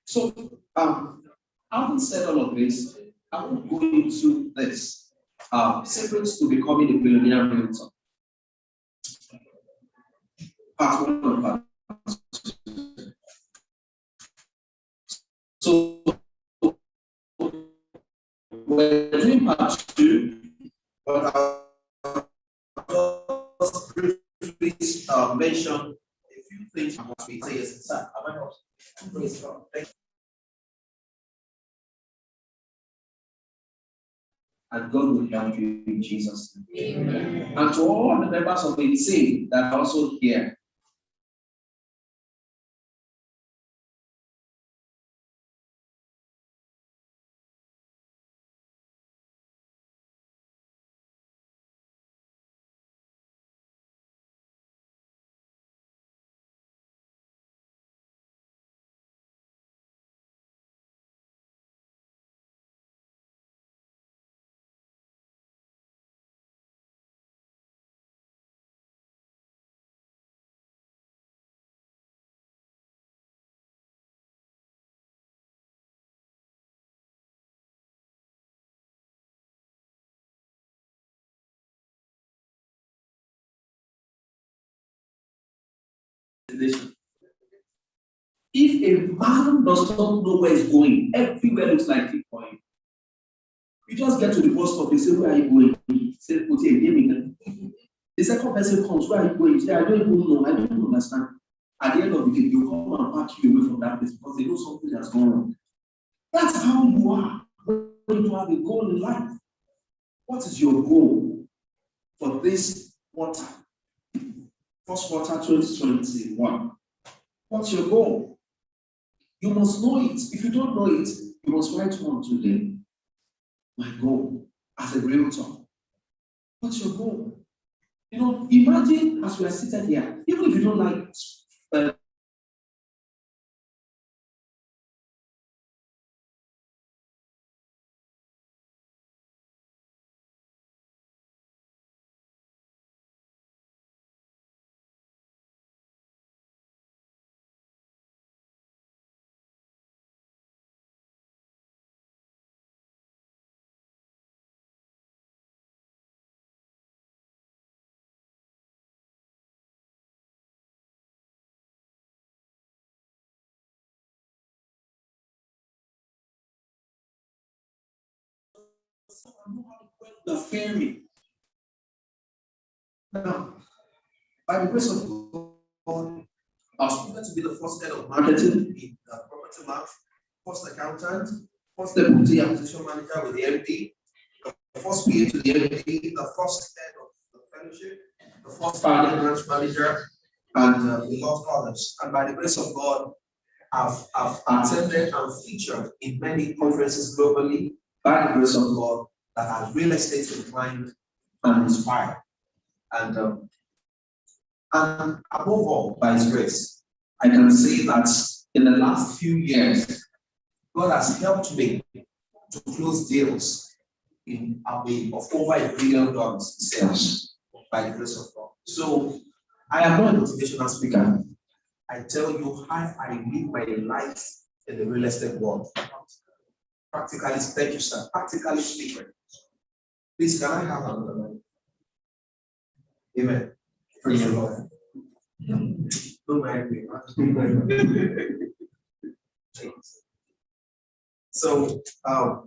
So, having said all of this, I will go into this secrets to becoming a billionaire realtor. Part 1 and part 2. So, we're doing part 2, but I'll just briefly mention a few things. Say yes, sir. Am I not? Praise God. Thank you. And God will help you in Jesus' name. Amen. And to all the members of the team that are also here, if a man does not know where he's going, everywhere looks like it for him. You just get to the bus stop, they say, where are you going? You say, okay, give me. The second person comes, where are you going? You say, I don't even know, I don't even understand. At the end of the day, you come and pack you away from that place because they know something has gone wrong. That's how you are when you have a goal in life. What is your goal for this quarter? First quarter 2021. What's your goal? You must know it. If you don't know it, you must write one today. My goal as a realtor. What's your goal? You know, imagine as we are seated here, even if you don't like the fairy. Now, by the grace of God, I was promoted to be the first head of marketing in property math, first accountant, first deputy acquisition manager with the MD, the first PA to the MD, the first head of the fellowship, the first founding branch manager, and a lot of others. And by the grace of God, I've attended and featured in many conferences globally by the grace of God that has real estate inclined and inspired. And above all, by His grace, I can say that in the last few years, God has helped me to close deals in a way of over $1 billion in sales by the grace of God. So I am not a motivational speaker. I tell you how I live my life in the real estate world. Practically, thank you, sir. Practically speaking. Please, can I have another line? Amen. Praise the Lord. Don't mind me. So, I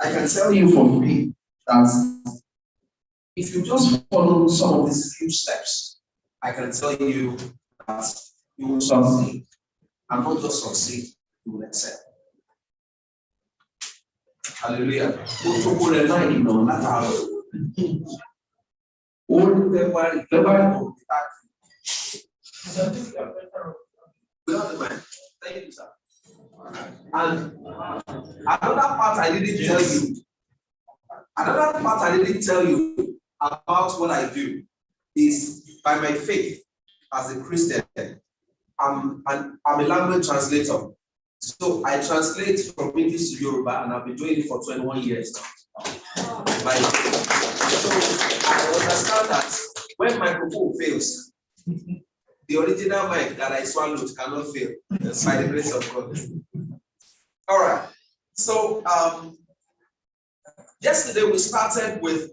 can tell you for me that if you just follow some of these few steps, I can tell you that you will succeed. And not just succeed, you will excel. Hallelujah. Thank you, sir. And another part I didn't tell you. Another part I didn't tell you about what I do is by my faith as a Christian. I'm a language translator. So I translate from English to Yoruba, and I've been doing it for 21 years now. So I understand that when microphone fails, the original mic that I swallowed cannot fail by the grace of God. All right. So yesterday we started with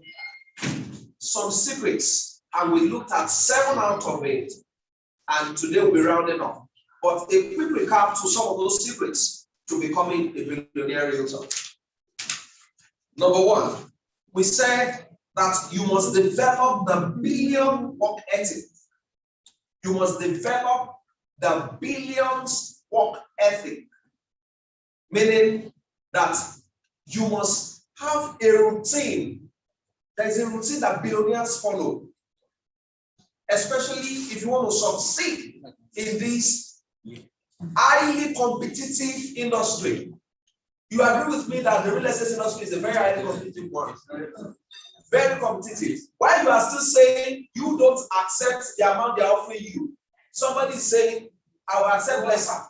some secrets and we looked at 7 out of 8. And today we'll be rounding off. But a quick recap to some of those secrets to becoming a billionaire realtor. Number 1, we said that you must develop the billion work ethic. You must develop the billions work ethic. Meaning that you must have a routine. There is a routine that billionaires follow. Especially if you want to succeed in this highly competitive industry. You agree with me that the real estate industry is a very highly competitive one. Very competitive. While you are still saying you don't accept the amount they are offering you, somebody is saying, I will accept lesser.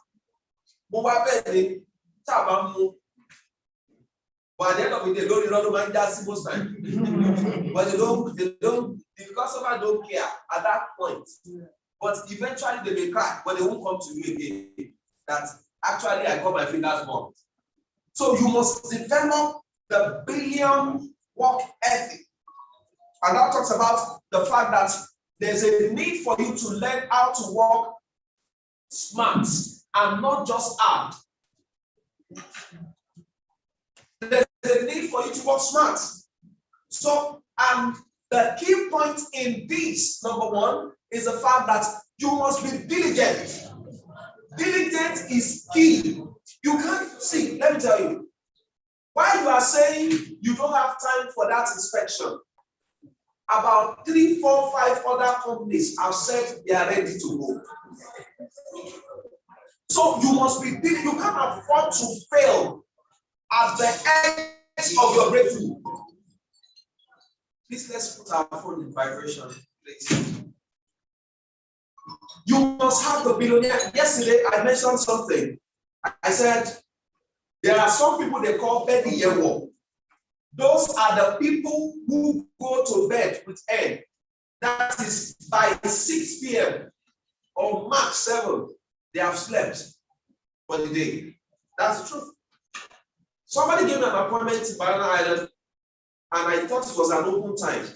But at the end of the day, they don't mind that most time. But they don't, the customer don't care at that point. But eventually they may cry, but they won't come to you again. That actually I got my fingers burnt. So you must develop the billion work ethic. And that talks about the fact that there's a need for you to learn how to work smart and not just hard. There's a need for you to work smart. So, and the key point in this, number 1, is the fact that you must be diligent. Diligent is key. You can't see, let me tell you, while you are saying you don't have time for that inspection, about 3, 4, 5 other companies have said they are ready to go. So you must be diligent. You can't afford to fail at the edge of your breakthrough. Please, let's put our phone in vibration, please. You must have the billionaire. Yesterday, I mentioned something. I said, there are some people they call Betty Yewo. Those are the people who go to bed with N. That is by 6 p.m. or max 7, they have slept for the day. That's the truth. Somebody gave me an appointment in Banana Island, and I thought it was an open time.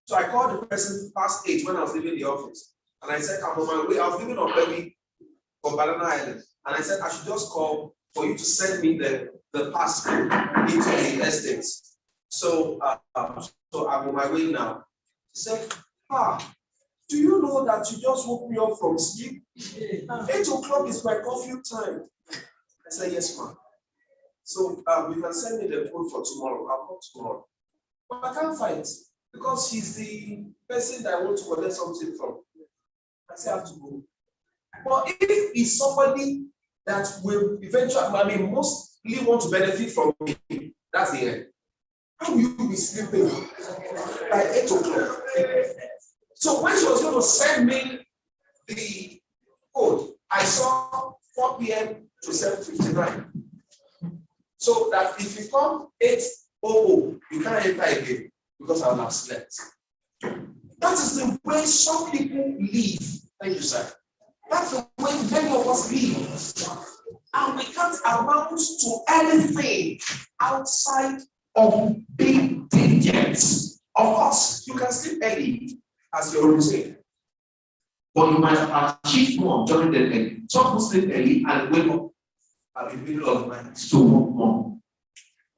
So I called the person past 8 when I was leaving the office. And I said, I'm on my way. I was leaving on Baby for Banana Island. And I said, I should just call for you to send me the passcode into the estate. So, so I'm on my way now. He said, do you know that you just woke me up from sleep? 8 o'clock is my curfew time. I said, yes, ma'am. So you can send me the code for tomorrow. I'll come tomorrow. But I can't find it because he's the person that I want to collect something from. I say I have to go. But if he's somebody that will eventually, mostly want to benefit from me, that's the end. How will you be sleeping by 8 o'clock? So when she was going to send me the code, I saw 4 p.m. to 7:59. So that if you come 8:00, you can't enter again because I will have slept. That is the way some people live. Thank you, sir. That's the way many of us live. And we can't amount to anything outside of being diligent. Of course, you can sleep early as your routine, but you might achieve more during the day. Some people sleep early and wake up at the middle of the night to work more.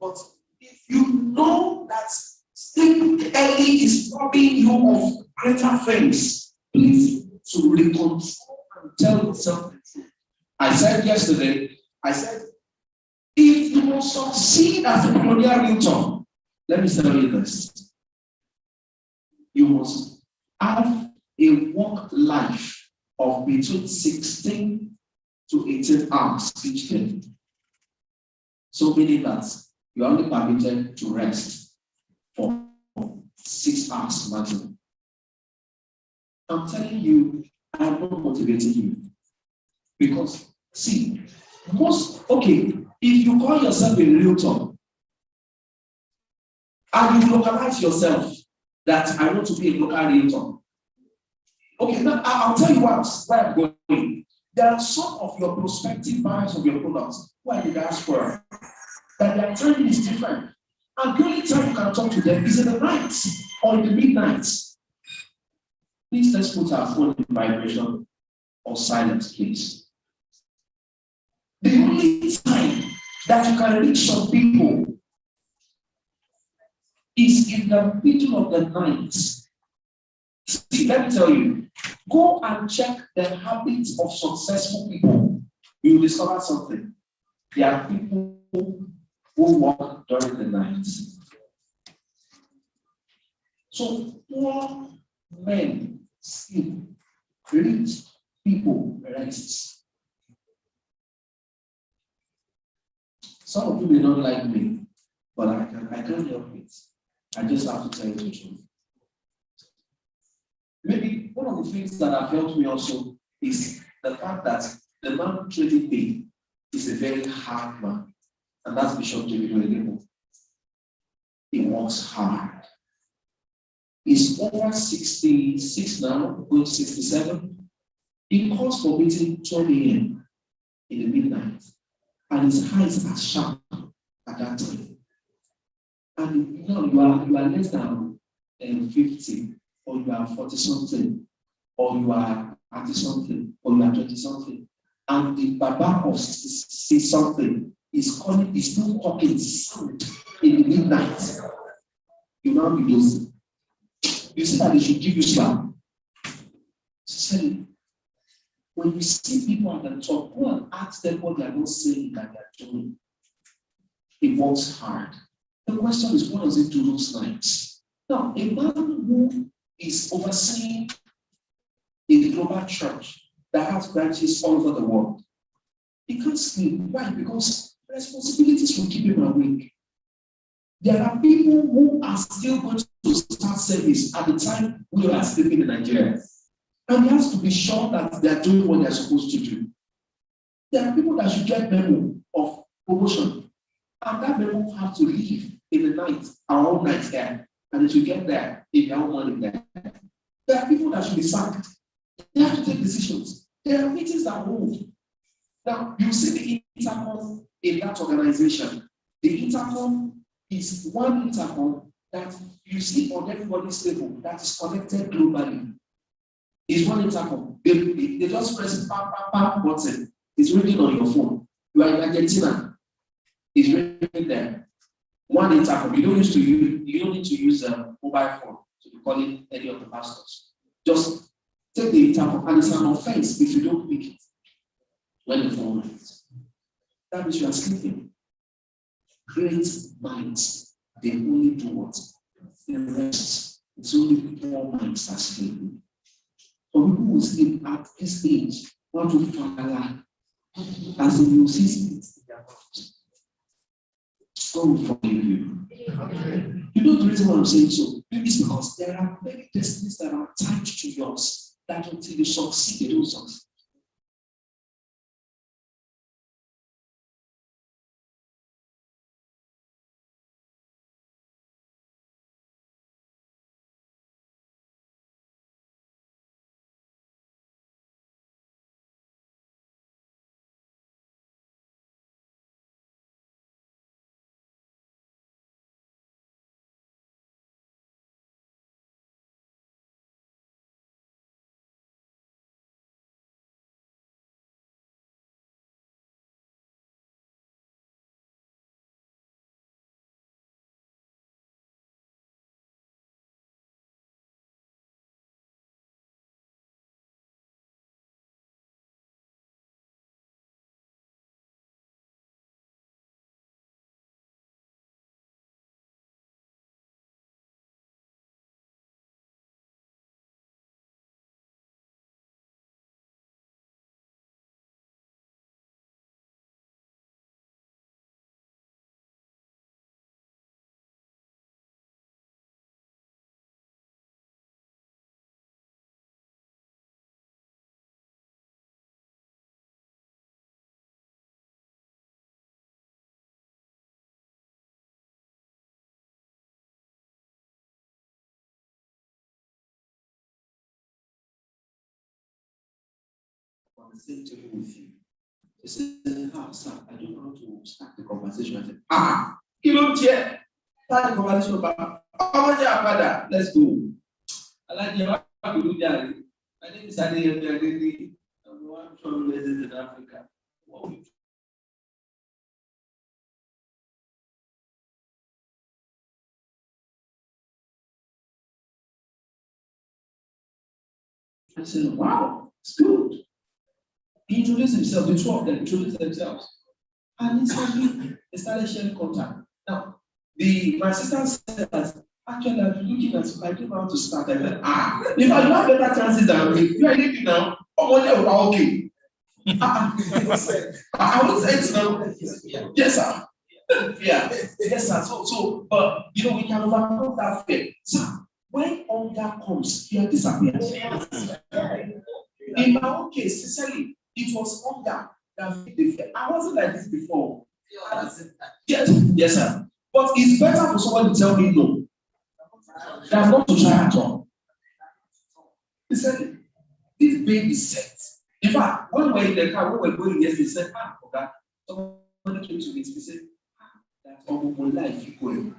But if you know that sleeping early is robbing you of greater things, please to recontrol and tell yourself the truth. I said yesterday, if you will succeed as a billionaire realtor, let me tell you this. You must have a work life of between 16 to 18 hours each day. So meaning that you are only permitted to rest for 6 hours maximum. I'm telling you, I'm not motivating you. Because, see, if you call yourself a realtor, and you localize yourself that I want to be a local realtor. Okay, now I'll tell you where I'm going. There are some of your prospective buyers of your products who are in the diaspora, that their timing is different. And the only time you can talk to them is in the night or in the midnight. Please let's put our phone in vibration or silence, please. The only time that you can reach some people is in the middle of the night. See, let me tell you, go and check the habits of successful people. You will discover something. There are people who walk during the night. So poor men sleep, rich people rest. Some of you may not like me, but I can't help it. I just have to tell you the truth. Maybe one of the things that have helped me also is the fact that the man trading me is a very hard man, and that's Bishop David Oyedepo. He works hard. He's over 66 now, going 67. He calls for meeting 12 a.m. in the midnight, and his eyes are sharp at that time. And you know, you are less than 50, or you are 40 something, or you are 30 something, or you are 20 something, and the Baba of 60 something is still talking sound in the midnight. You now be losing. You see that they should give you slap. So when you see people at the top, go and ask them what they are not saying that they are doing. It works hard. The question is, what does it do those nights? Now, a man who is overseeing a global church that has branches all over the world, he can't sleep. Why? Because responsibilities will keep him awake. There are people who are still going to start service at the time we are sleeping in Nigeria. And he has to be sure that they are doing what they are supposed to do. There are people that should get memo of promotion, and that memo have to leave in the night, our own night there, and it will get there in their own morning there. There are people that should be sacked. They have to take decisions. There are meetings that move. Now, you see the intercom in that organization. The intercom is one intercom that you see on everybody's table that is connected globally. It's one intercom. They just press the button. It's ringing on your phone. You are in Argentina. It's ringing there. One intercom. You don't need to use a mobile phone to be calling any of the pastors. Just take the intercom, and it's an offense if you don't pick it when the phone rings. That means you are sleeping. Great minds, they only do what? They rest. It's only poor minds that sleep. For people who sleep at this age, want to fall as if you see spirits in their bodies. God will forgive you. You know the reason why I'm saying so? It's because there are many destinies that are attached to yours that until you succeed, they don't succeed. the same table with you. He said, sir, I don't know how to start the conversation. I said, you don't care. Start the conversation about, let's go. I like you. My name is Adi. I'm one from in Africa. I said, wow, it's good. He introduced himself, the two of them introduced themselves. And instantly, they started sharing contact. Now, my sister said that, actually, I've been looking at, I don't know how to start. I said, if I you have better chances than me, you are anything now, okay. I would say it's now. Yes, sir. Yeah, yes, sir. So, but we can overcome that fear. Sir, when hunger comes, fear disappears. In my own case, sincerely, it was hunger that made the fear. I wasn't like this before. Yes, sir. But it's better for someone to tell me no than not to try at all. Sincerely, this baby is set. In fact, when we were in the car, when we were going yesterday, he said, okay, somebody came to me, he said, that's all my life you going.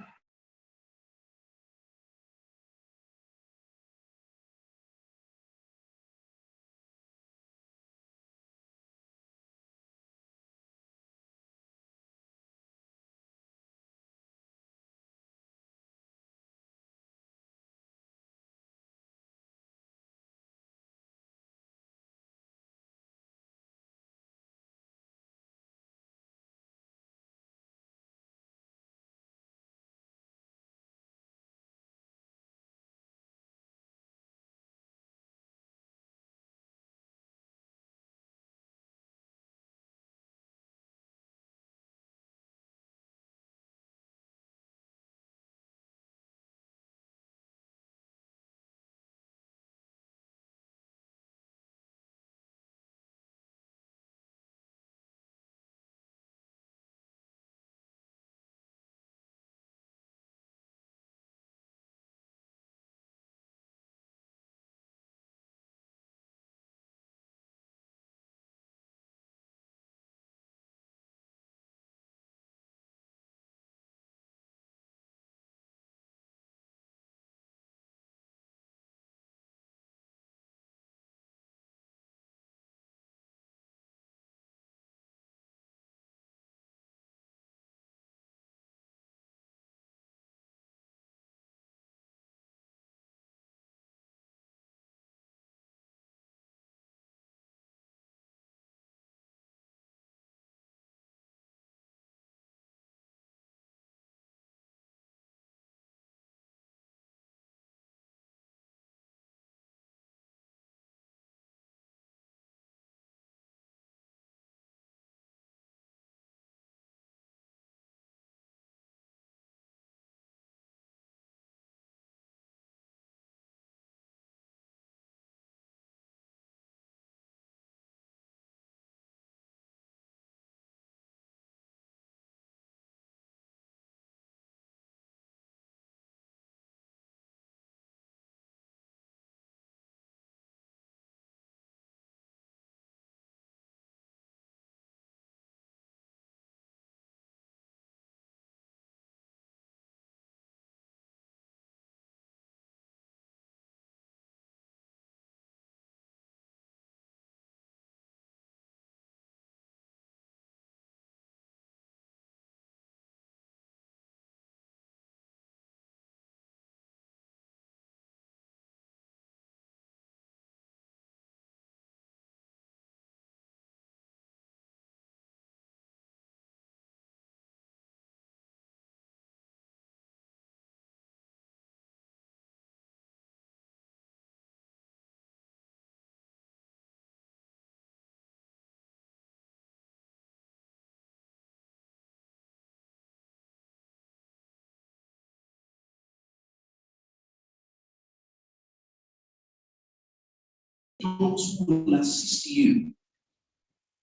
Those who will assist you,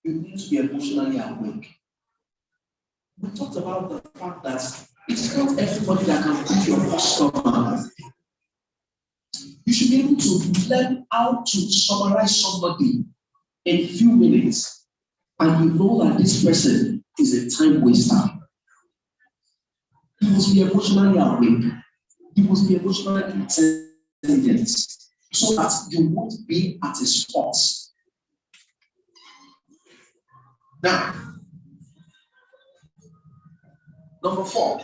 you need to be emotionally awake. We talked about the fact that it's not everybody that can be your customer. You should be able to learn how to summarize somebody. in few minutes, and you know that this person is a time waster. You must be emotionally awake. You must be emotionally intelligent so that you won't be at a spot. Now, number 4,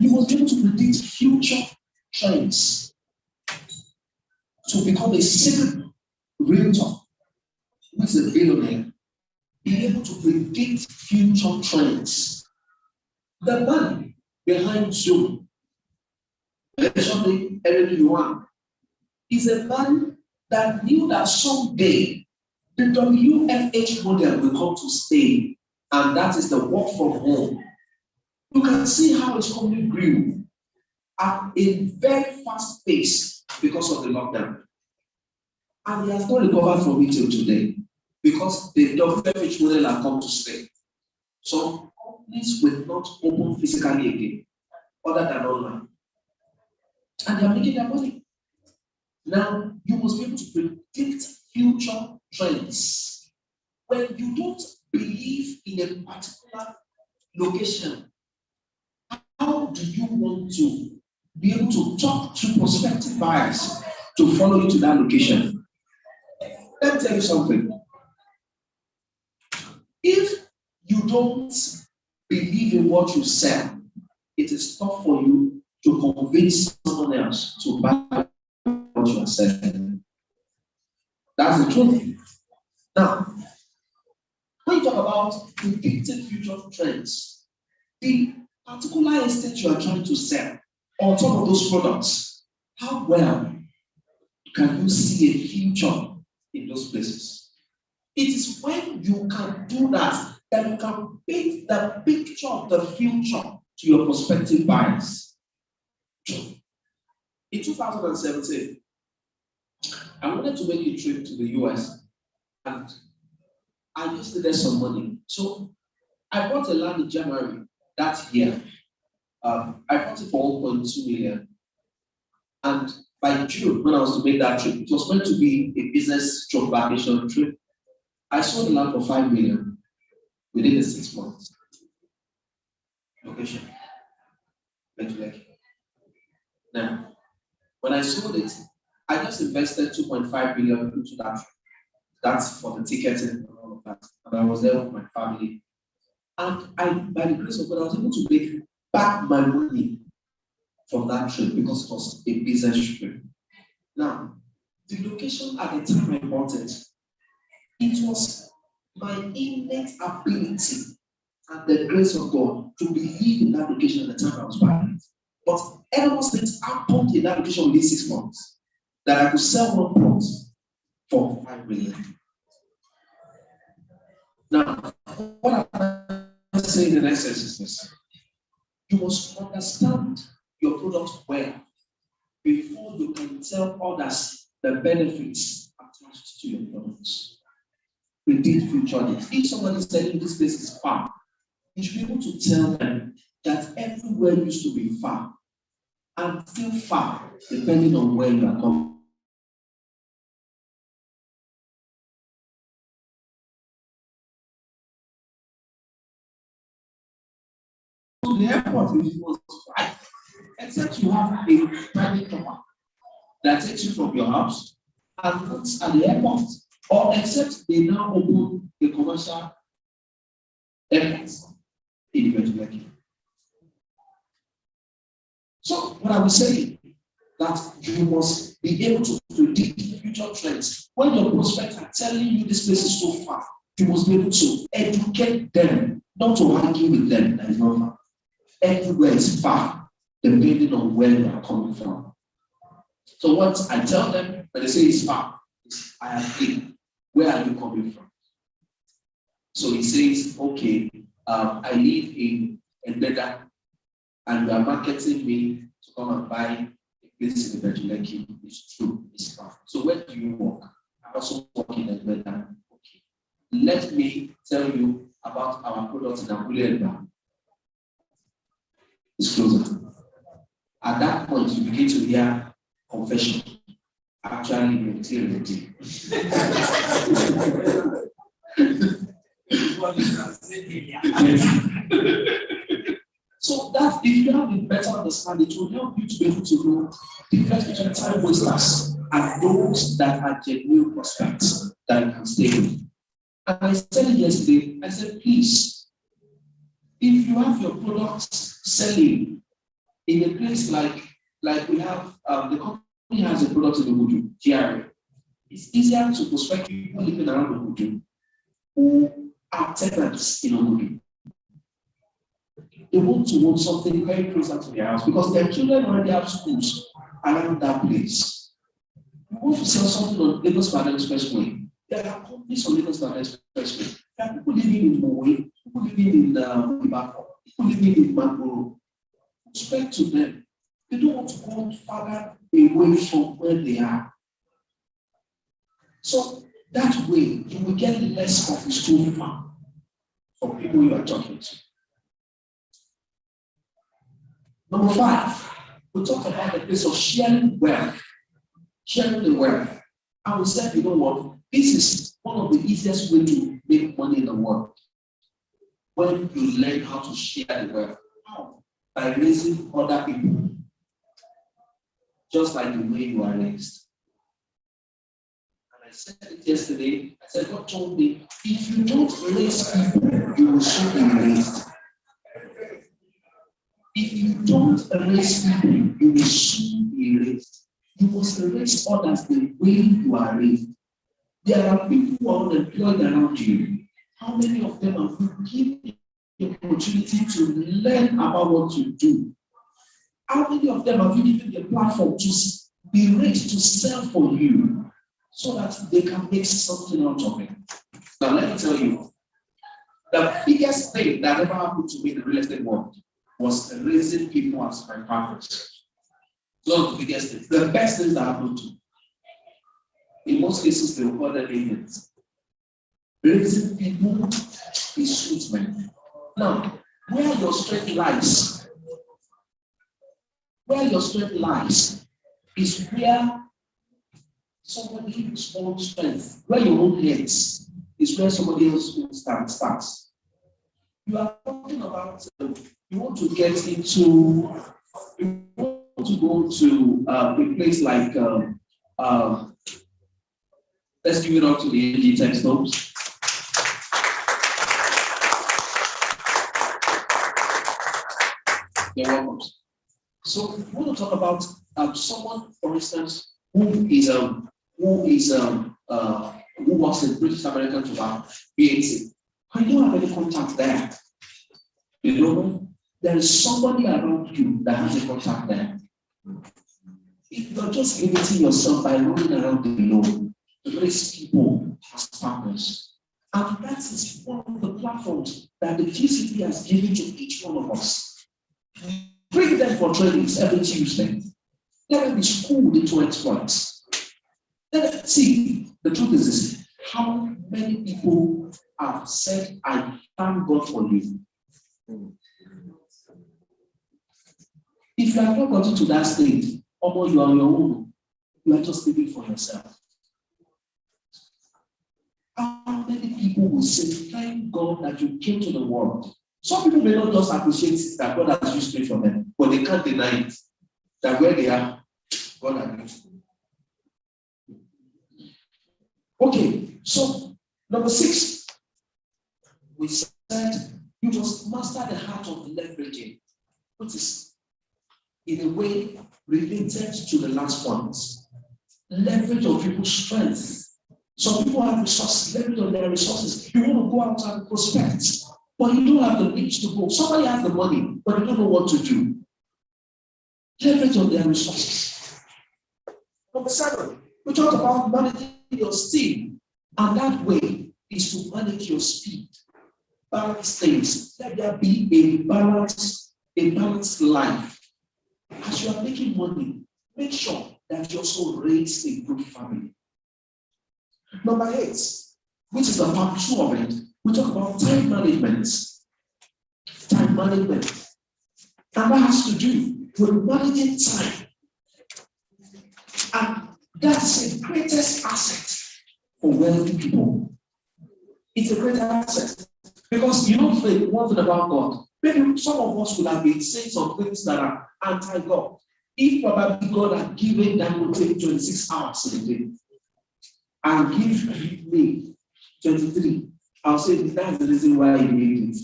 you must be able to predict future trends. To become a secret realtor who is a billionaire, be able to predict future trends. The man behind Zoom, especially Eric Yuan, is a man that knew that someday the WFH model will come to stay, and that is the work from home. You can see how his company grew at a very fast pace because of the lockdown. And he has not recovered from it till today because the WFH model has come to stay. So companies will not open physically again, other than online. And they are making their money. Now, you must be able to predict future trends. When you don't believe in a particular location, how do you want to be able to talk to prospective buyers to follow you to that location? Let me tell you something. If you don't believe in what you sell, it is tough for you to convince someone else to buy what you are selling. That's the truth. Now, when you talk about predicting future trends, the particular estate you are trying to sell on top of those products, how well can you see a future in those places? It is when you can do that that you can paint the picture of the future to your prospective buyers. In 2017, I wanted to make a trip to the US, and I just needed some money. So I bought a land in January that year. I bought it for 1.2 million. And by June, when I was to make that trip, it was meant to be a business vacation trip. I sold the land for 5 million within the 6 months. Location. Now, when I sold it, I just invested 2.5 billion into that trip. That's for the ticketing and all of that. And I was there with my family. And by the grace of God, I was able to make back my money from that trip because it was a business trip. Now, the location at the time I bought it, it was my innate ability and the grace of God to believe in that location at the time I was buying it. But almost things happened in that location within 6 months that I could sell one plot for 5 million. Now, what I'm saying in essence is this: you must understand your product well before you can tell others the benefits attached to your products. Predict future needs. If somebody is telling you this place is far, you should be able to tell them that everywhere used to be far and still far, depending on where you are coming. To the airport, it was right. Except you have a private chopper that takes you from your house and puts at the airport, or except they now open a commercial airport in Ibeju. So, what I was saying, that you must be able to predict future trends. When your prospects are telling you this place is so far, you must be able to educate them, not to argue with them that is not far. Everywhere is far, depending on where they are coming from. So what I tell them when they say it's far, I agree. Where are you coming from? So he says, okay, I live in Ededa, and you are marketing me to come and buy a place in Ibeju. It's true, it's far. So where do you work? I also work in Ededa. Okay. Let me tell you about our products in Abule. It's closer. At that point, you begin to hear confession. actually utility. So that if you have a better understanding, it will help you to be able to know the difference between time wasters and those that are genuine prospects that you can stay with. And I said it yesterday, I said, please, if you have your products selling in a place like we have, the company has a product in Ogudu, GRA, it's easier to prospect people living around Ogudu who are tenants in Ogudu. They want to want something very closer to their house because their children already have schools around that place. You want to sell something on Lagos-Ibadan Expressway. There are companies on Lagos-Ibadan Expressway. There are people living in Mowe, people living in Ibako, people living in Magoro. Respect to them. They don't want to go further away from where they are. So that way, you will get less of the stigma from people you are talking to. Number 5, we talk about the place of sharing wealth. Sharing the wealth. And we said, you know what? This is one of the easiest ways to make money in the world. When you learn how to share the wealth. How? By raising other people. Just like the way you are raised. And I said it yesterday. I said, God told me, if you don't raise people, you will soon be raised. If you don't raise people, you will soon be raised. You must raise others the way you are raised. There are people who are unemployed around you. How many of them have you given the opportunity to learn about what you do? How many of them have you given the platform to be raised to sell for you so that they can make something out of it? Now, let me tell you, the biggest thing that ever happened to me in the real estate world was raising people as my partners. Not the biggest thing. The best things that happened to me. In most cases, they were called agents. Raising people is sweet, man. Now, where your strength lies, is where somebody's own strength, where your own heads is where somebody else's starts. You are talking about, you want to get into, you want to go to a place like, let's give it up to the GText Homes. You're welcome. So we want to talk about someone, for instance, who works in British American Tobacco, BAT. I don't have any contact there. You know, there is somebody around you that has a contact there. If you're just limiting yourself by running around alone, raise people as partners. And that is one of the platforms that the GCP has given to each one of us. Bring them for trainings every Tuesday. Let them be schooled into exploits. See, the truth is this: how many people have said, I thank God for you? If you have not gotten to that stage, or you are on your own, you are just living for yourself. How many people will say, thank God that you came to the world? Some people may not just appreciate that God has used me for them, but they can't deny it. That where they are, God has used them. Okay, so number 6, we said you must master the art of leveraging, which is in a way related to the last point. Leverage of people's strength. Some people have resources, leverage on their resources. You want to go out and prospect, but you don't have the means to go. Somebody has the money, but you don't know what to do. Leverage on their resources. Number 7, we talked about managing your steam, and that way is to manage your speed. Balance things. Let there be a balanced life. As you are making money, make sure that you also raise a good family. Number 8, which is the part 2 of it, we talk about time management. Time management. And that has to do with managing time. And That's the greatest asset for wealthy people. It's a great asset. Because you don't think one thing about God. Maybe some of us would have been saying some things that are anti-God. If probably God had given them to take 26 hours in a day and give me 23, I'll say that's the reason why he made it.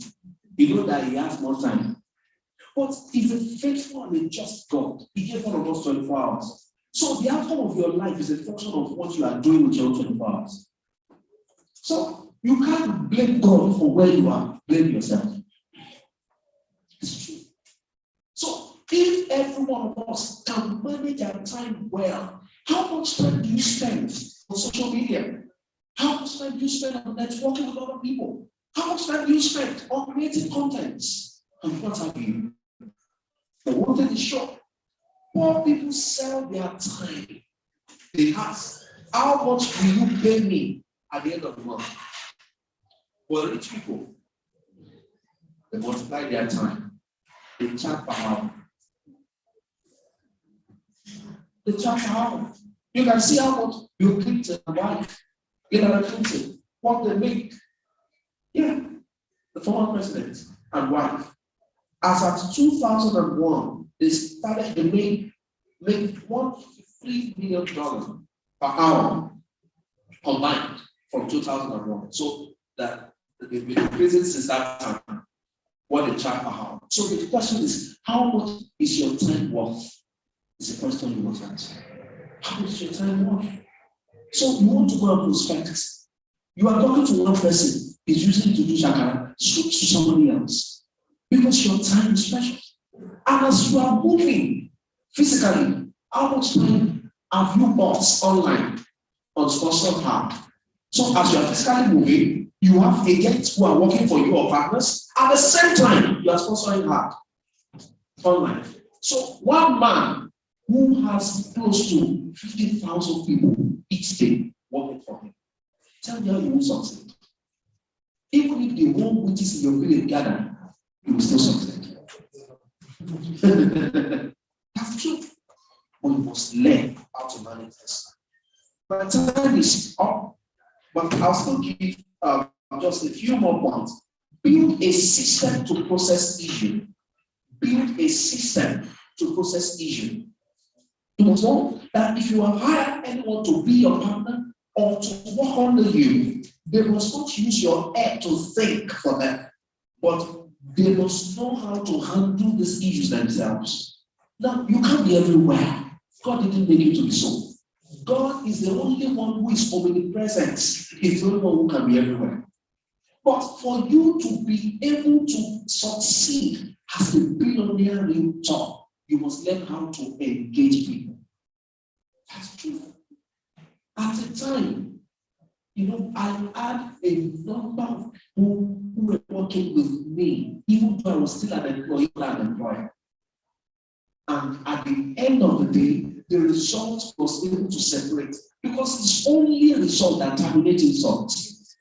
You know that he has more time. But he's a faithful and a just God. He gave one of us 24 hours. So the outcome of your life is a function of what you are doing with your 24 hours. So you can't blame God for where you are. Blame yourself. It's true. So if every one of us can manage our time well, how much time do you spend on social media? How much time do you spend on networking with other people? How much time do you spend on creating contents? And what have you? The one thing is sure, poor people sell their time. They ask, how much will you pay me at the end of the month? Well, rich people, they multiply their time. They charge per hour. They charge per hour. You can see how much Bill Clinton and wife, Hillary Clinton, what they make. Yeah, the former president and wife. As at 2001, they started to make $1.3 million per hour combined from 2001. So that they've been increasing since that time. What they charge per hour. So the question is, how much is your time worth? It's a question you must answer. How much is your time worth? So you want to go and prospect. You are talking to one person, he's using it to do shakara, switch to somebody else. Because your time is precious. And as you are moving physically, how much time have you bought online on sponsored app? So as you are physically moving, you have agents who are working for you or partners. At the same time, you are sponsoring hard online. So one man who has close to 50,000 people each day working for him. Tell me how you will succeed. Even if the whole witches in your village gather, you will still succeed. That's true. But you must learn how to manage this. My time is up, but I'll still give just a few more points. Build a system to process issue. Build a system to process issue. You must know that if you have hired anyone to be your partner or to work under you, they must not use your head to think for them, but they must know how to handle these issues themselves. Now, you can't be everywhere. God didn't make you to be so. God is the only one who is omnipresent. He's the only one who can be everywhere. But for you to be able to succeed as a billionaire realtor, you must learn how to engage people. That's true. At a time, I had a number of people who were working with me, even though I was still an employee and an employer. And at the end of the day, the result was able to separate because it's only a result that terminates results.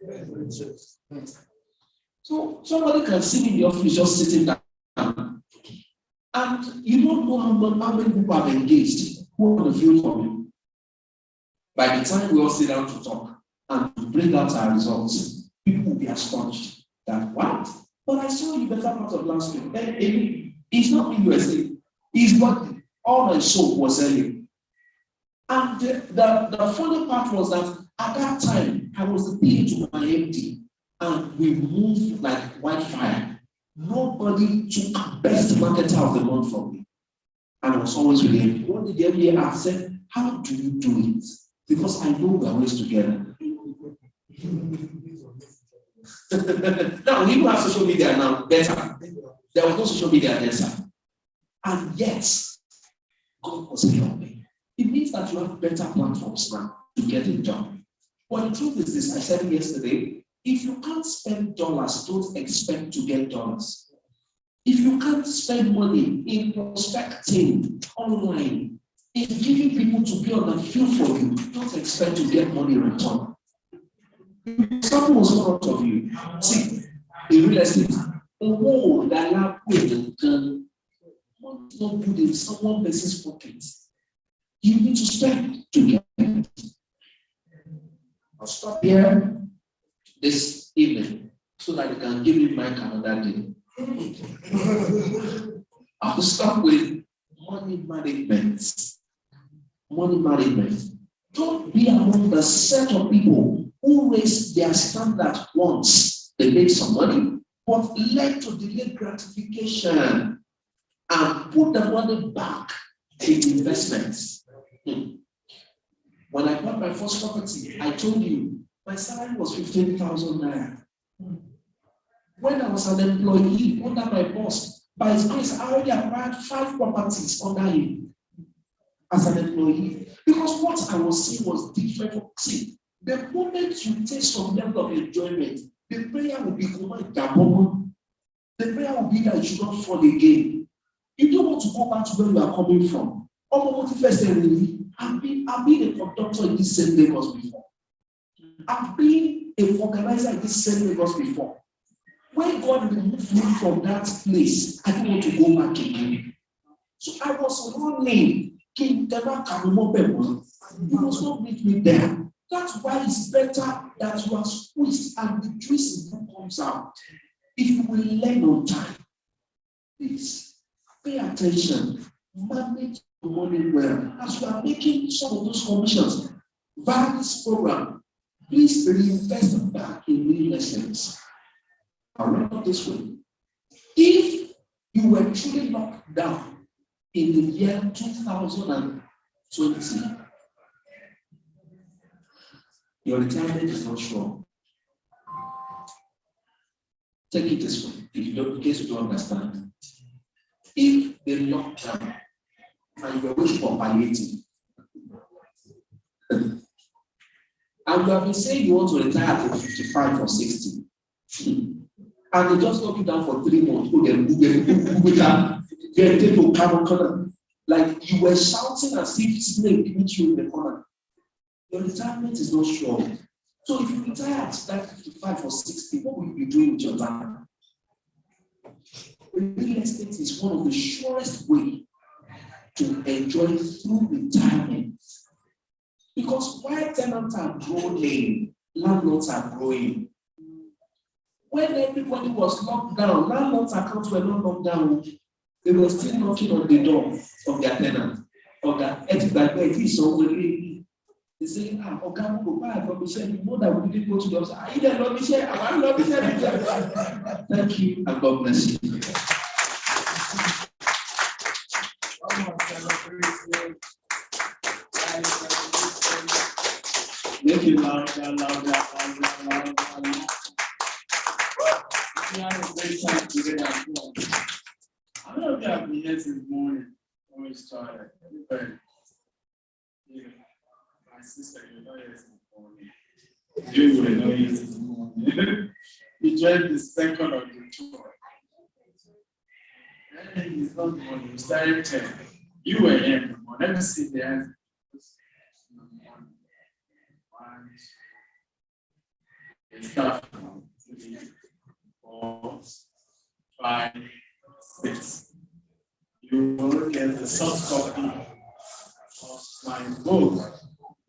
So somebody can see me in the office just sitting down, and you don't know how many people have engaged who are on the field for you. By the time we all sit down to talk and to bring out our results, people will be astonished that what? But I saw you better part of last week. It's not me USA. It's what all my soul was selling. And the funny part was that at that time, I was the PA to my MD, and we moved like wildfire. Nobody took best marketer of the month from me. And I was always with him. One day the MD asked, said, how do you do it? Because I know we're always together. Now, we don't have social media now, better. There was no social media then, sir. And yet, God was helping. It means that you have better platforms now to get it done. But the truth is this, I said it yesterday, if you can't spend dollars, don't expect to get dollars. If you can't spend money in prospecting online, in giving people to be on the field for you, don't expect to get money in return. Something was front of you. See, in real estate, that not good in someone else's pocket. You need to spend to get it. I'll stop here this evening so that you can give me mic another day. I'll start with money management. Money management. Don't be among the set of people who raise their standard once they make some money, but learn to delay gratification and put the money back in investments. When I bought my first property, I told you my salary was 15,000 naira. When I was an employee under my boss, by his grace, I already acquired 5 properties under him as an employee. Because what I was seeing was different. See, the moment you take some level of enjoyment, the prayer will be command. The prayer will be that you should not fall again. You don't want to go back to where you are coming from. I've been a conductor in this same Lagos before. I've been a organizer in this same Lagos before. When God removed me from that place, I didn't want to go back again. So I was running. King never can remember me. You must not meet me there. That's why it's better that you are squeezed and the juice comes out. If you will learn on time, please pay attention, manage your money well. As you are making some of those commissions via this program, please reinvest back in real estate. I'll wrap up this way. If you were truly locked down in the year 2020, your retirement is not sure. Take it this way, in case you don't understand. If they lock down and you wish for palliative, and you have been saying you want to retire at 55 or 60, and they just lock you down for 3 months, like you were shouting as if snake meet you in the corner. Your retirement is not sure. So if you retire at that 55 or 60, what will you be doing with your time? Real estate is one of the surest ways to enjoy through retirement. Because while tenants are growing, landlords are growing. When everybody was locked down, landlords' accounts were not locked down. They were still knocking on the door of their tenant. They say, Oga, go buy a lobby share. You know that we didn't go to the office. Are you there, lobby share? I want lobby share. Thank you, and God bless you. Make it louder, louder. We have a great time together. I don't know if you have been here since morning when we started. Yeah. My sister, you're not here since morning. You were not here since morning. You joined the second of the tour. And it's not morning. We started 10. You were here in the morning. Let me see the answer. 1, 2, 3, 4, 5, 6. You will get the soft copy of my book,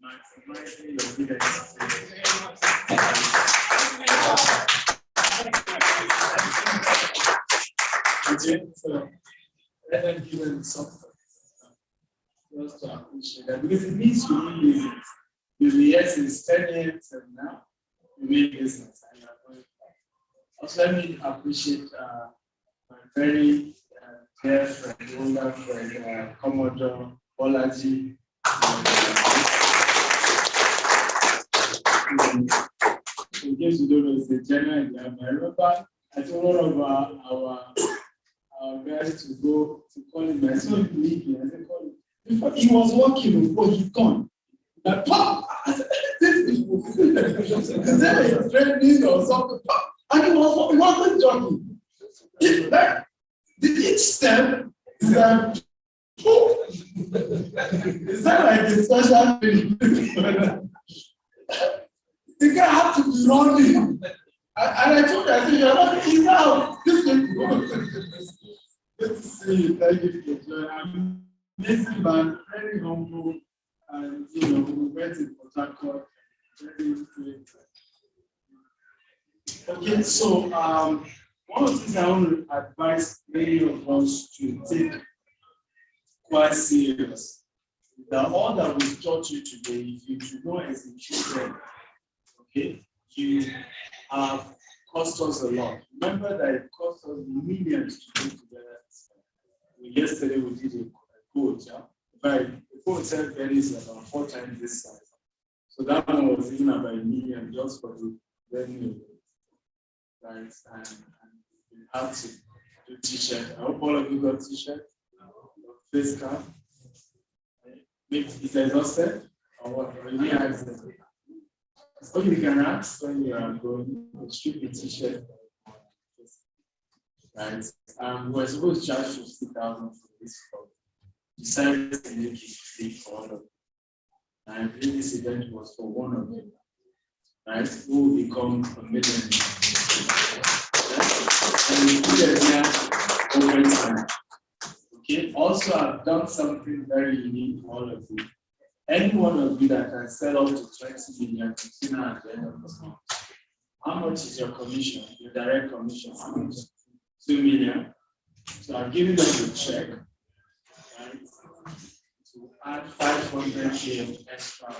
Maximizing Your Real Estate. Okay, so let them give them soft copy. Just to appreciate that, because it means you need business. Usually, yes, it's 10 years and now you need business. Also, let me appreciate my very dear friend, wonderful friend, Commodore Bolaji. In case you don't know, it's the general exam. I remember I told one of our guys to go to call him. I saw him leaving. I said, call him. Before he was walking before he's gone. That pop! I said, this is a training or something. And he wasn't joking. The each step is like, is that like a special thing? The guy had to be running. And I told him, I said, you're not easy out. Good to see you. Thank you for joining. I'm amazing man, very humble. And we went in Port Harcourt. Okay, so one of the things I want to advise many of us to take quite serious that all that we taught you today, if you do not execute them, okay, you have cost us a lot. Remember that it cost us millions to put together. Yesterday we did a quote, yeah? The quote said varies about 4 times this size. So that one was even about $1 million just for the revenue. Right? And you have to do t-shirt. I hope all of you got t-shirt, face cap. Is it exhausted? Or what? Or you didn't ask them? Okay, you can ask when you are going to strip the t-shirt. Right? We're supposed to charge 50,000 for this club. Decided to make it free for all of them. And this event was for one of them. Right? Who will become a millionaire. And we put it here over time. Okay. Also, I've done something very unique for all of you. Any one of you that can sell up to 20 million consumer at the end of the month. How much is your commission? Your direct commission? 2 million. So I'm giving them a check, right? To add 500K extra.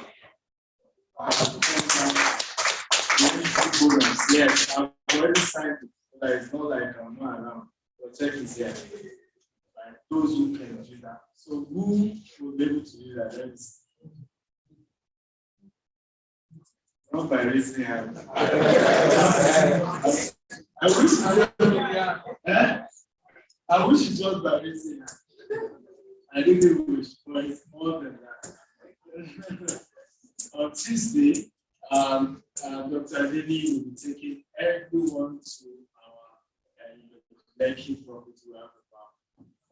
Yes, I've already signed it. But it's not like I'm not around. The check is here. Right? Those who can do that. So who will be able to do that? Let me see. Not by raising hand. I wish it was by raising hand. I really wish, but it's more than that. On Tuesday, Dr. Adeni will be taking everyone to our Lekki property. We have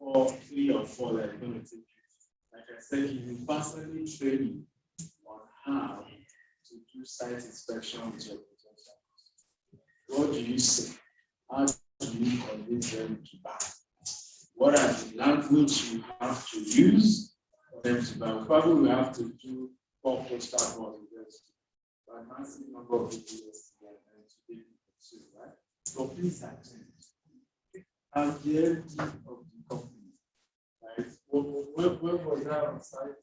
about 3 or 4 that are going to take place. Like I said, he will personally train you on how to do site inspection with your potential. What do you say? How do you convince them to buy? What are the language you have to use for them to buy? Probably we have to do 4 poster boards for a massive number of people yesterday and today too, right? So please attend. At the end of the company, right? When was that on site?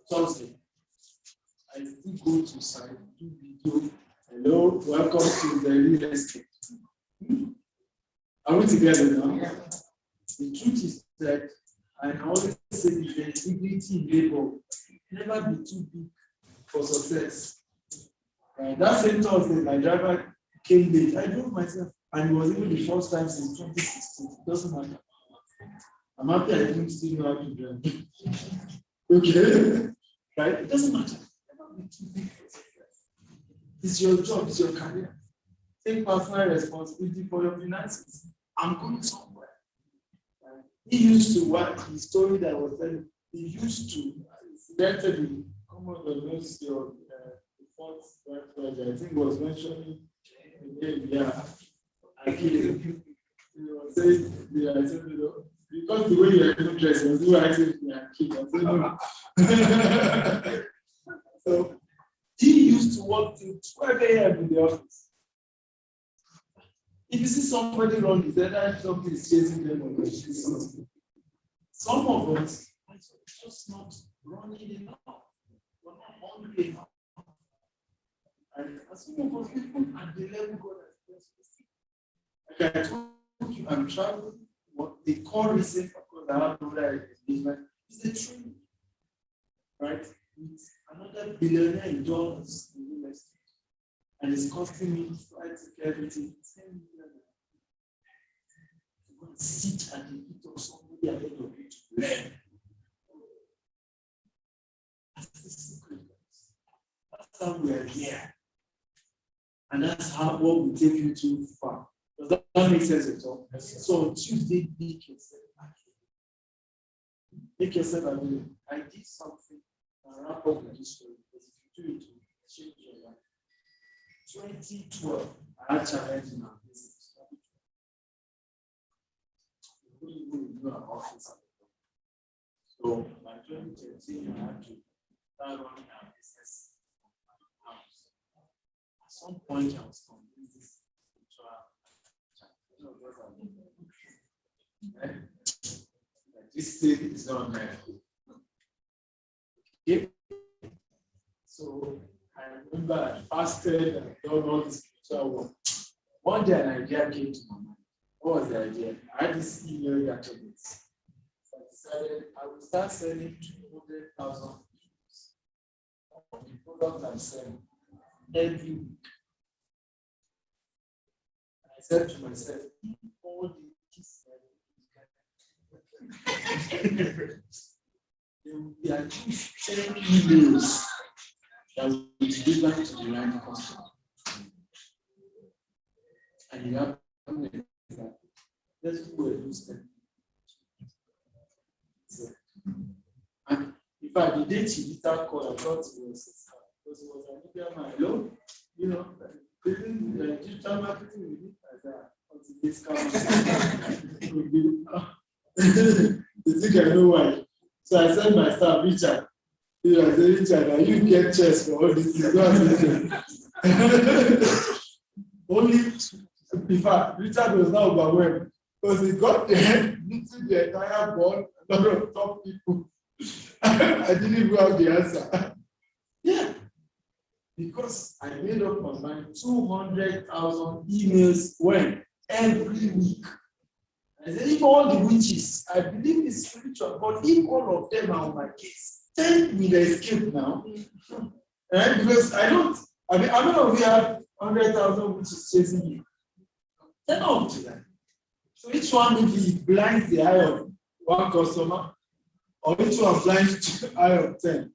Thursday. I still go to site, do video. Hello, welcome to the real estate. Are we together now? The truth is that I always say the integrity in labor never be too big for success. That same Thursday, my driver came late. I drove myself, and it was even the first time since 2016. It doesn't matter. I'm happy I didn't still know how to drive. Okay, right? It doesn't matter. Never be too big for success. It's your job, it's your career. Take personal responsibility for your finances. I'm going somewhere. He used to what the story that I was telling. He used to incidentally come on the news of the 4th Black Friday. I think was mentioning yeah. He was saying because the way you are dressed, was the way I said no. So he used to work till 12 a.m. in the office. If you see somebody wrong, is that something is chasing them or something? Some of us are just not running enough. We're not hungry enough. And some of us even at the level God has blessed us. Like I told you, I'm traveling. What they call reason, of course, I have no engagement is the truth. Right? With another billionaire in dollars in real estate. And it's costing me flight ticket everything 10 million. To go and sit at the feet of somebody ahead of you to learn. That's the secret. That's how we are here. And that's how what will take you too far. Does that make sense at all? So on Tuesday, make yourself available. Make yourself available. I did something and wrap up with this story because if you do it, it will change your life. 2012, I had challenge in our business. We do our office. So by 2013, I had to start running our business some point I was convinced this thing is not there. Okay. So I remember I fasted and done all this spiritual work. One day an idea came to my mind. What was the idea? I had this email database. So I decided I would start selling 200,000 of the product I'm selling every week. And I said to myself, if all the kids there will be at least 10 emails that will be delivered to the right customer. And you have that. Let's go and use them. And in fact, the day she did that call, I thought it was a scam because it was an Indian man. Hello, you know, digital marketing we need like that. This you think I know why? So I sent my staff, Richard. I said, Richard, now you get chess for all this. Only, in fact, Richard was now overwhelmed because he got there, meeting the entire board, a lot of top people. I didn't even have the answer. Yeah. Because I made up my mind 200,000 emails when? Every week. I said, if all the witches, I believe it's spiritual, but if all of them are on my case, 10 will escape now. Right? Because I don't, I mean, how many of you have 100,000 witches chasing you? 10 of them. So each one maybe blinds the eye of one customer, or each one blinds the eye of 10.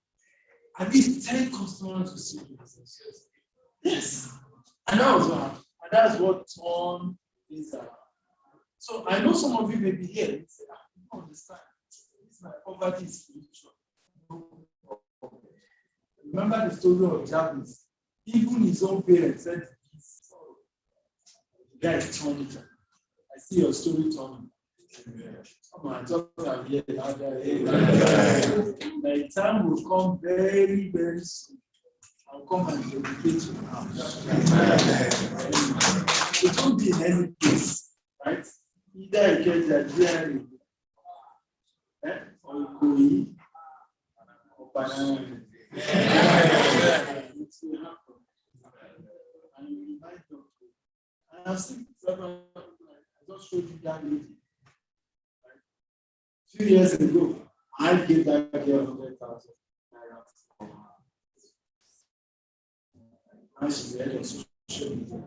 At least 10 customers will see you. Yes. And that was what, and that's what turned this around. So I know some of you may be here and say, I don't understand. This my poverty is spiritual. Remember the story of Jabez. Even his own parents said, the guy turned it. I see your story turning. Come on, just have here. The time will come very, very soon. I'll come and dedicate you now. It won't be in any place, right? Either you get the idea or you go in or banana. It will happen. And you invite them to. And I've seen several people, I just showed you that lady. Right? 2 years ago, I gave that girl 100,000 naira. Now she's the head of social media.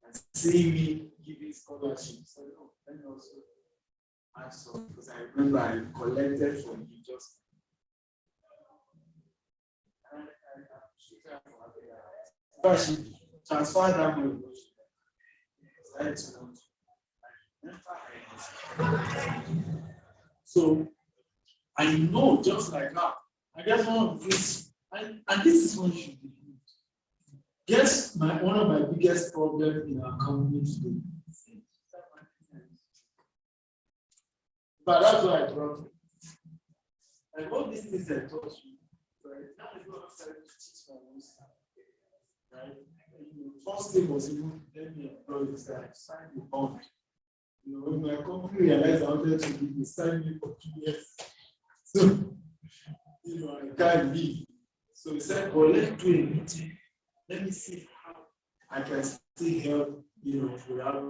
And seeing me giving scholarships, so let me also ask some, because I remember I collected from you just. But she transferred that money. So I know just like that. I guess one of this, and this is what should be good. Guess one of my biggest problems in our company today. But that's why I brought it. I got these things I taught you. Right? Now I go outside to teach my own staff. Right? First thing was even let me employ this guy, sign the bond. You know, when my company realized I wanted to give me sign me for 2 years. So, you know, I can't leave. So he said, well, let's do a meeting. Let me see how I can still help, you know, without,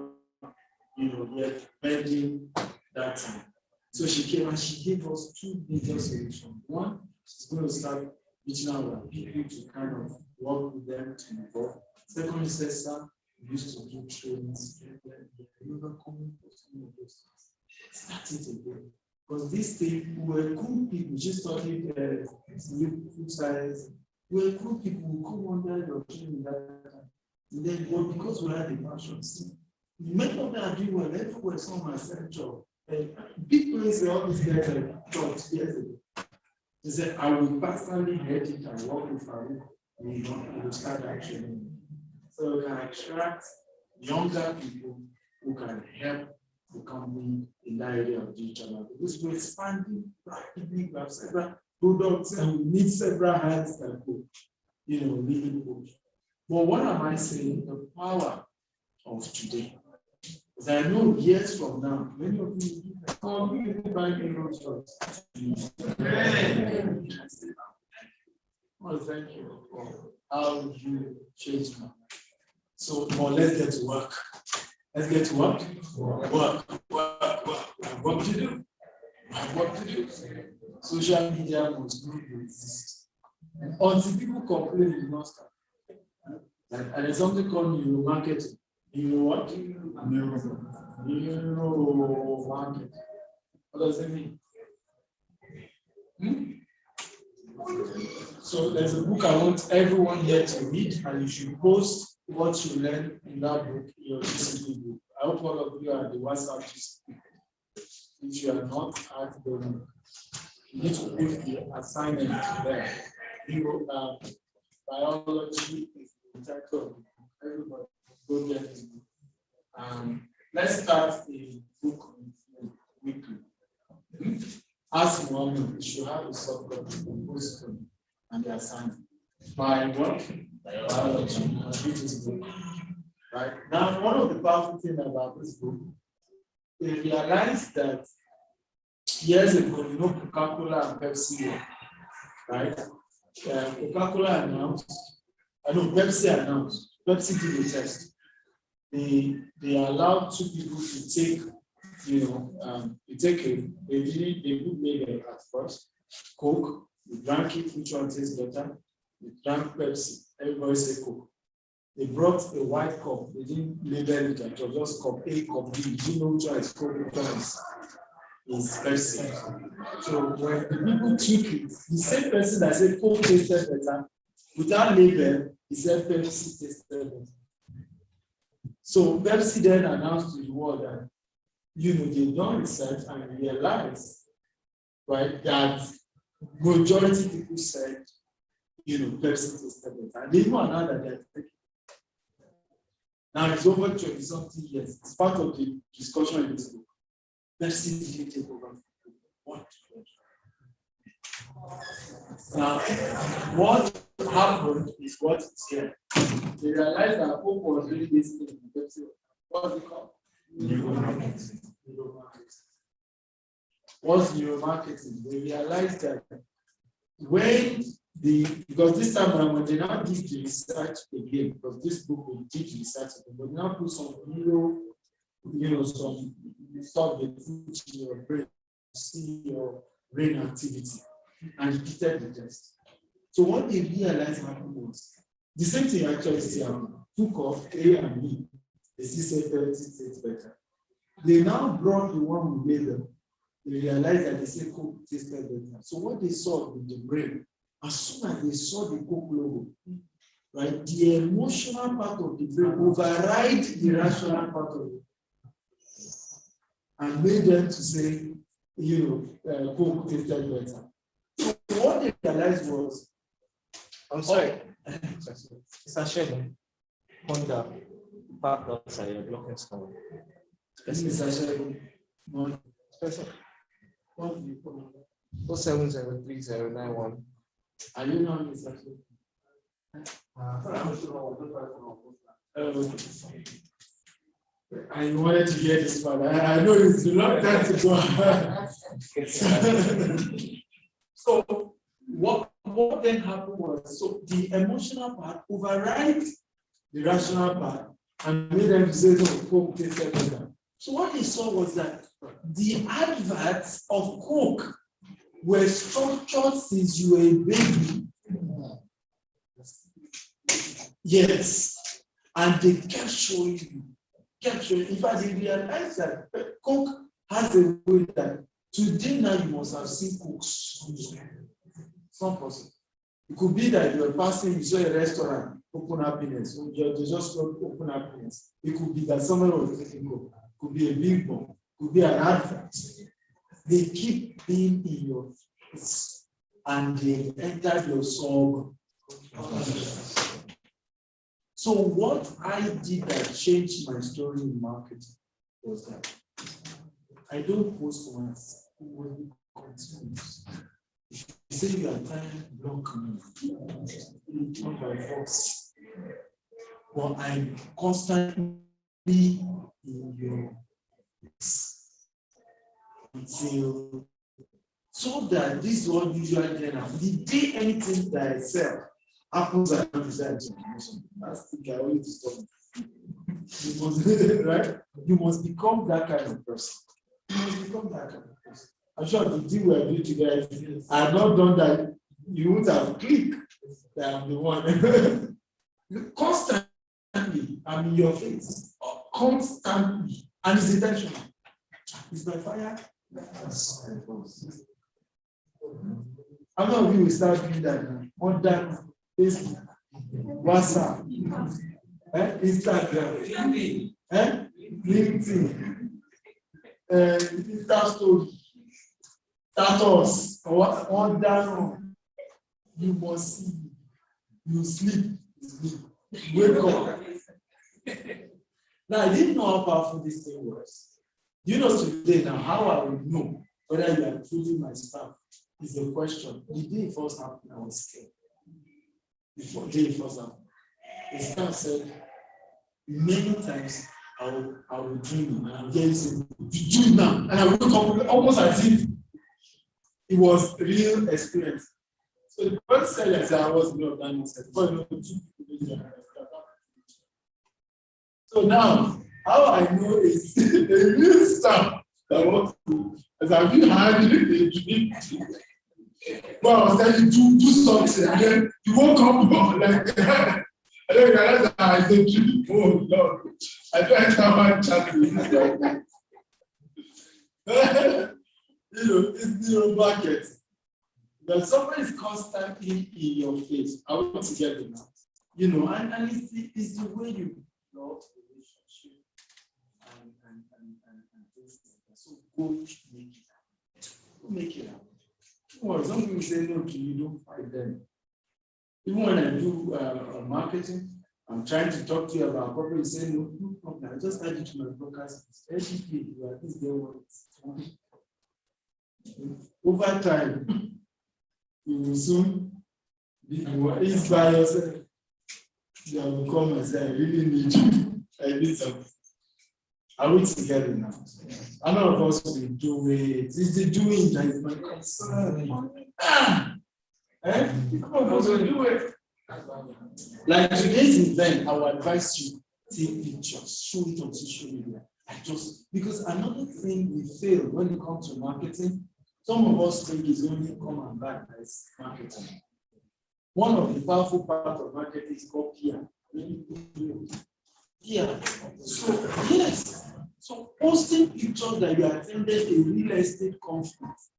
you know, recommending that time. So she came and she gave us 2 major solutions. One, she's going to start reaching out to people to kind of work with them to involve. Second, she says, sir, we used to do trainings. Start it again. Because this thing, we were cool people, just studied food science. We were cool people who come under your training that time. And then, well, because we had the passion, many of them are doing well, everywhere, some are central. Big places, all these guys are taught years ago. They said, I will personally head it and work with Farouk. We will start actually. So we can attract younger people who can help the company in that area of digital marketing. Because we're expanding rapidly. We have several products and we need several hands that could, really push. But what am I saying? The power of today. Because I know years from now, many of you will be buying Rolls Royce. Well, thank you for how you changed my life. So, let's get to work. Let's get to work. Work. I have work to do. Social media must not exist. Until people complain, you must start. And there's something called neuromarketing. You know what? Neuromarketing. What does it mean? So there's a book I want everyone here to read, and you should post what you learn in that book, your GCP book. I hope all of you are the WhatsApp GCP. If you are not, ask them. You need to pick the assignment there. Biology is the title. Everybody go get it. Let's start the book weekly. Ask one, you should have a subcopy, the postcode, and the assignment. By what? Biology. Read this book. Right? Now, one of the powerful things about this book, they realized that years ago, Coca-Cola and Pepsi, right? Coca-Cola announced, Pepsi announced, Pepsi did a test. They allowed two people to take, they put label at first, Coke, they drank it, which one tastes better? They drank Pepsi, everybody said Coke. They brought a white cup, they didn't label it, it was just cup A, cup B, you know which one is Coke, which one is Pepsi. So when the people took it, the same person that said Coke tasted better, without label, he said Pepsi tasted better. So Pepsi then announced to the world that, they've done research and realized, right, that majority people said, Pepsi tasted better. And they even announced that they're taking. Now it's over 20-something years. It's part of the discussion in this book. Pepsi didn't take over. What? Now, what happened is what is here. They realized that Coke was doing this thing in Pepsi. What's it called? Neuromarketing. What's neuromarketing? They realized that because this time around, when they now did the research again, because this book will did research again, but now put some some stuff they put in your brain to see your brain activity and repeated the test. So what they realized happened was the same thing actually still happened. Took off A and B. They still say 30 states better. They now brought the one with label. They realized that they say Coke tasted better. So what they saw with the brain, as soon as they saw the Coke logo, right, the emotional part of the brain override the rational part of it and made them to say, Coke tasted better. So what they realized was, I'm sorry. Mr. Sheldon, point out back outside your blocking stone. Mr. Sheldon, no. 4703091. Are you not Mr. Sheldon? I wanted to hear this one. I know it's a long time to go. So what then happened was, so the emotional part overrides the rational part and made them say, no, Coke tasted better. So what they saw was that the adverts of Coke were structured since you were a baby. Yes. And they kept showing you. In fact, they realized that Coke has a way that today now you must have seen Cokes. It's not possible. It could be that you were passing, you saw a restaurant, open happiness. They just got open happiness. It could be that someone was taking Coke. It could be a big bomb. It could be an advert. They keep being in your face and they entered your soul. So what I did that changed my story in marketing was that I don't post once. It will be continuous. If you say you are trying to block me, it's not by force. But I'm constantly in your until so that this is what usually then happens. The day anything that itself happens, I decide to do. That's the guy always stop. You must, right? You must become that kind of person. You must become that kind of person. I'm sure the deal we are doing together, I have not done that. You would have clicked that I'm the one. Constantly, I'm in your face. Constantly. And it's intentional. It's by fire. How many of you will start doing that now? Modern Facebook, WhatsApp, Instagram, LinkedIn, Insta story, status, all that. You must see. You sleep. Wake up. Now, I didn't know how powerful this thing was. You know today now how I would know whether you are truly my staff is the question. The day it first happened, I was scared. Before the day it first happened, the staff said many times I will dream and I'm getting saying, you do it now, and I wake up almost as if it was real experience. So the first said that I was not done myself, but you know, two people. So now, how I know is the real stuff that wants to, as I've been handling the dream. Well, I was telling you, do something, and then you won't come like that. And then you realize that I said, oh Lord, I tried to have a chat with you. You know, it's zero market. But somebody is constantly in your face. I want to get it now. You know, and it's the way you love relationship and things like that. So go make it happen. Go make it happen. Well, some people say no to you, don't fight them. Even when I do marketing, I'm trying to talk to you about property, you say no problem. I just add you to my broadcast. Educate you, at least they want it. Over time, you will soon be inspired yourself. You will come and say, I really need you. I need something. Are we together now? A lot of us will do it. It's the doing that is my concern. Some of us will do it. Like today's event, I would advise you take pictures, show it on social media. Because another thing we fail when it comes to marketing, some of us think it's only come and back as marketing. One of the powerful parts of marketing is called PR. Yeah. So, yes. So, posting pictures that you attended a real estate conference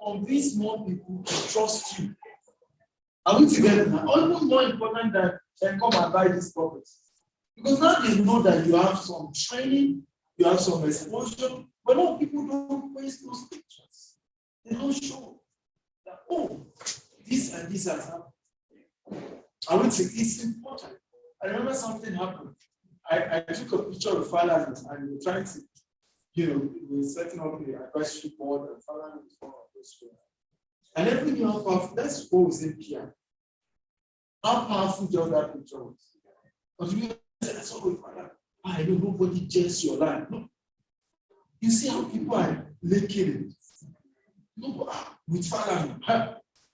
convince more people to trust you. Are we together now? Almost more important than come and buy this property. Because now they know that you have some training, you have some exposure, but no, people don't post those pictures. They don't show that, oh, this and this has happened. I would say it's important. I remember something happened. I took a picture of Falan and we were trying to, we were setting up the advisory board and Falan was one of those people. And everything you have powerful, that's what we say PR. How powerful just that picture was. But you said, that's what we Falan. I know nobody checks your life. No. You see how people are making it. No, with Falan.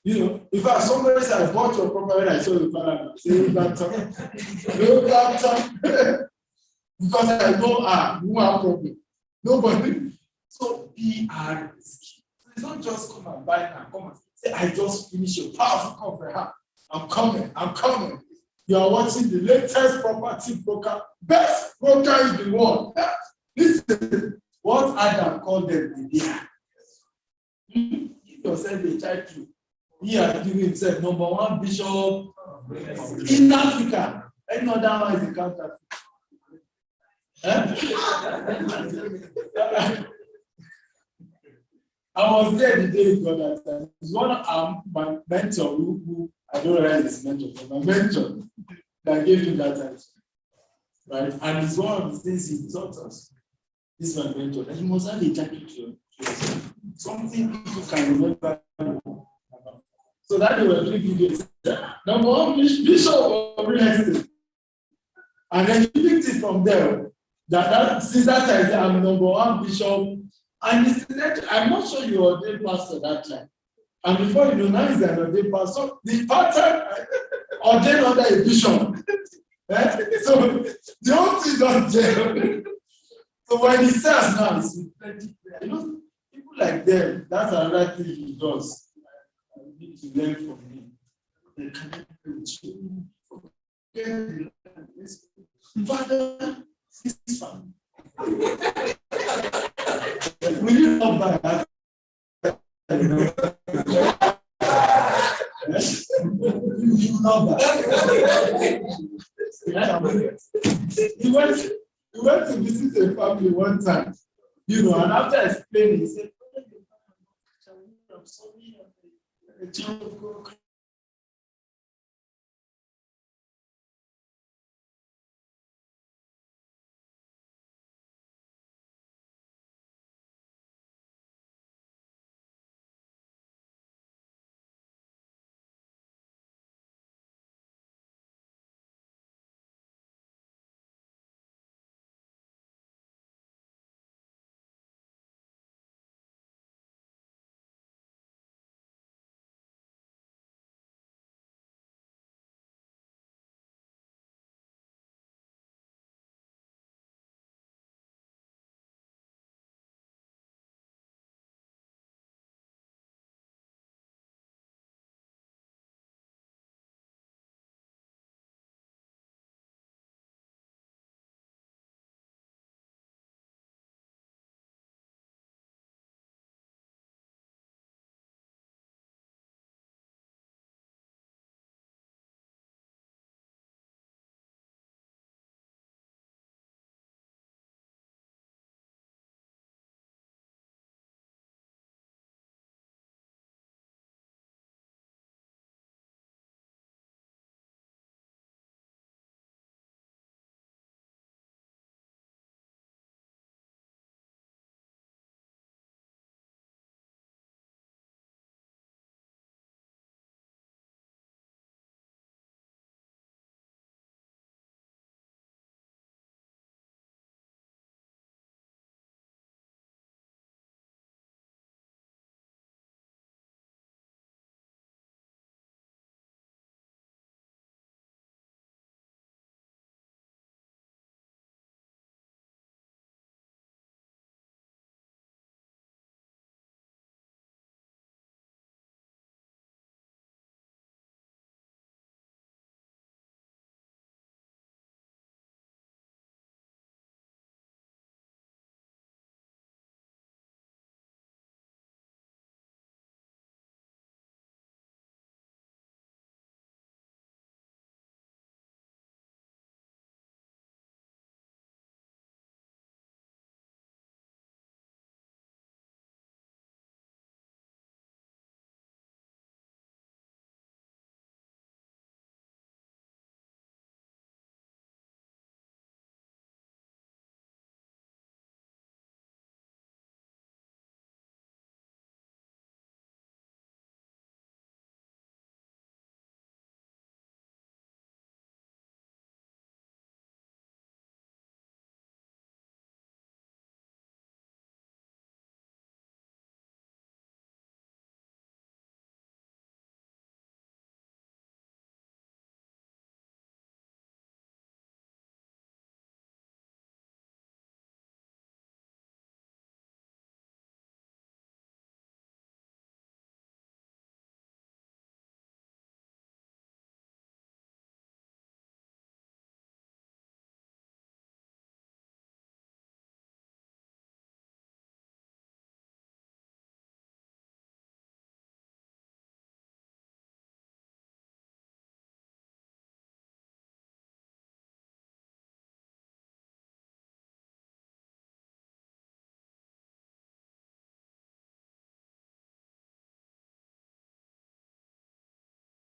In fact, somebody said, I bought your property and I saw the Falan. Say, no laptop. Because I know, no problem. Nobody. So PR is key. So it's not just come and buy and come and say, I just finished a powerful conference. I'm coming. You are watching the latest property broker. Best broker in the world. Listen, what Adam called them the PR. Give yourself a title. He has given himself #1 bishop in Africa. Any other one is a counterfeit. I was there the day he got that time. It's one of my mentor who I don't realize his mentor, but my mentor that gave him that time. Right? And it's one of the things he taught us. This is my mentor. And he must have a jacket to yourself. Something people can remember about. So that they were doing videos. Number one, Bishop of real estate. And then he picked it from there. Since that time, I'm number one bishop. And I'm not sure you were ordained pastor that time. And before you know, now he's an ordained pastor. The pattern ordained under a bishop. So the whole thing not there. So when he says now, it's with plenty prayer. You know, people like them, that's another thing he does. I need to learn from him. They connect with you. Father, this family. Will you not buy that? He went to visit a family one time, you know, and after explaining, he said, I'm sorry, I'm a child of God.